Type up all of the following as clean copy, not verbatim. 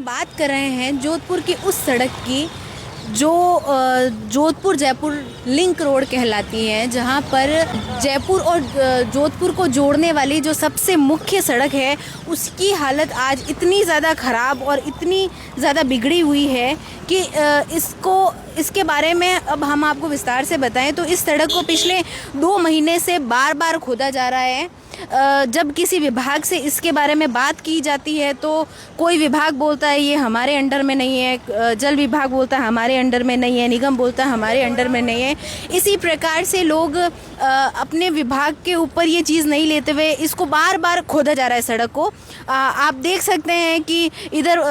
बात कर रहे हैं जोधपुर की उस सड़क की जो जोधपुर जयपुर लिंक रोड कहलाती है, जहां पर जयपुर और जोधपुर को जोड़ने वाली जो सबसे मुख्य सड़क है उसकी हालत आज इतनी ज़्यादा ख़राब और इतनी ज़्यादा बिगड़ी हुई है कि इसके बारे में अब हम आपको विस्तार से बताएं तो इस सड़क को पिछले 2 महीने से बार बार खोदा जा रहा है। जब किसी विभाग से इसके बारे में बात की जाती है तो कोई विभाग बोलता है ये हमारे अंडर में नहीं है, जल विभाग बोलता है हमारे अंडर में नहीं है, निगम बोलता है हमारे अंडर में नहीं है। इसी प्रकार से लोग अपने विभाग के ऊपर ये चीज़ नहीं लेते हुए इसको बार बार खोदा जा रहा है सड़क को। आप देख सकते हैं कि इधर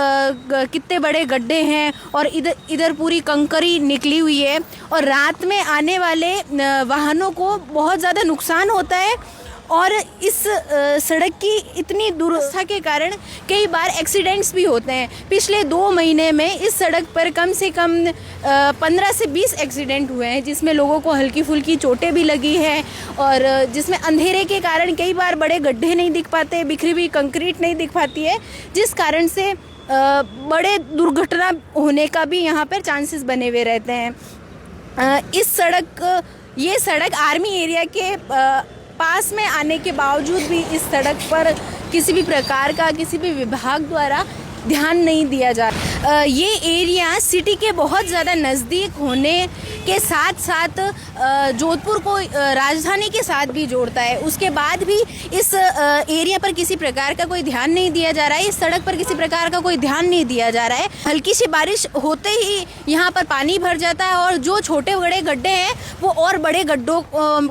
कितने बड़े गड्ढे हैं और इधर पूरी कंकरी निकली हुई है और रात में आने वाले वाहनों को बहुत ज़्यादा नुकसान होता है। और इस सड़क की इतनी दुर्वस्था के कारण कई बार एक्सीडेंट्स भी होते हैं। पिछले 2 महीने में इस सड़क पर कम से कम 15 से 20 एक्सीडेंट हुए हैं, जिसमें लोगों को हल्की फुल्की चोटें भी लगी हैं और जिसमें अंधेरे के कारण कई बार बड़े गड्ढे नहीं दिख पाते, बिखरी हुई कंक्रीट नहीं दिख पाती है, जिस कारण से बड़े दुर्घटना होने का भी यहाँ पर चांसेस बने हुए रहते हैं। ये सड़क आर्मी एरिया के पास में आने के बावजूद भी इस सड़क पर किसी भी प्रकार का किसी भी विभाग द्वारा ध्यान नहीं दिया जा रहा। ये एरिया सिटी के बहुत ज़्यादा नज़दीक होने के साथ साथ जोधपुर को राजधानी के साथ भी जोड़ता है। उसके बाद भी इस एरिया पर किसी प्रकार का कोई ध्यान नहीं दिया जा रहा है, इस सड़क पर किसी प्रकार का कोई ध्यान नहीं दिया जा रहा है। हल्की सी बारिश होते ही यहाँ पर पानी भर जाता है और जो छोटे बड़े गड्ढे हैं वो और बड़े गड्ढों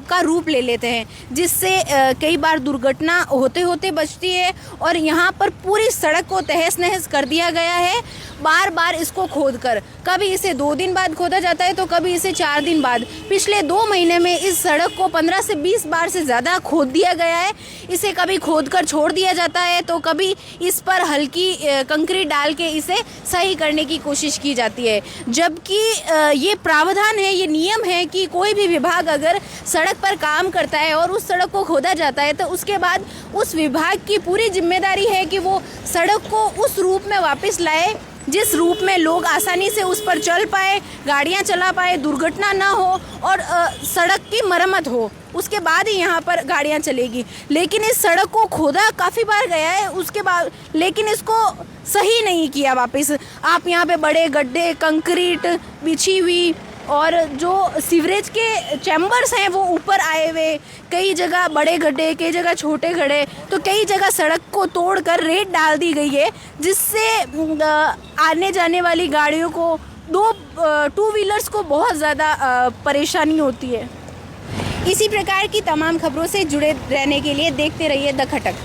का रूप ले लेते हैं, जिससे कई बार दुर्घटना होते होते बचती है। और यहाँ पर पूरी सड़क को तहस नहस कर दिया गया है बार बार इसको खोदकर। कभी इसे 2 दिन बाद खोदा जाता है तो कभी इसे 4 दिन बाद। पिछले 2 महीने में इस सड़क को 15 से 20 बार से ज़्यादा खोद दिया गया है। इसे कभी खोदकर छोड़ दिया जाता है तो कभी इस पर हल्की कंक्रीट डाल के इसे सही करने की कोशिश की जाती है। जबकि ये प्रावधान है, ये नियम है कि कोई भी विभाग अगर सड़क पर काम करता है और उस सड़क को खोदा जाता है तो उसके बाद उस विभाग की पूरी जिम्मेदारी है कि वो सड़क को उस रूप में वापस लाए जिस रूप में लोग आसानी से उस पर चल पाए, गाड़ियां चला पाए, दुर्घटना ना हो और सड़क की मरम्मत हो, उसके बाद ही यहाँ पर गाड़ियां चलेगी। लेकिन इस सड़क को खोदा काफ़ी बार गया है उसके बाद, लेकिन इसको सही नहीं किया वापस। आप यहाँ पे बड़े गड्ढे, कंक्रीट बिछी हुई और जो सीवरेज के चैम्बर्स हैं वो ऊपर आए हुए, कई जगह बड़े गड्ढे, कई जगह छोटे गड्ढे, तो कई जगह सड़क को तोड़कर रेत डाल दी गई है, जिससे आने जाने वाली गाड़ियों को 2 व्हीलर्स को बहुत ज़्यादा परेशानी होती है। इसी प्रकार की तमाम खबरों से जुड़े रहने के लिए देखते रहिए द खटक।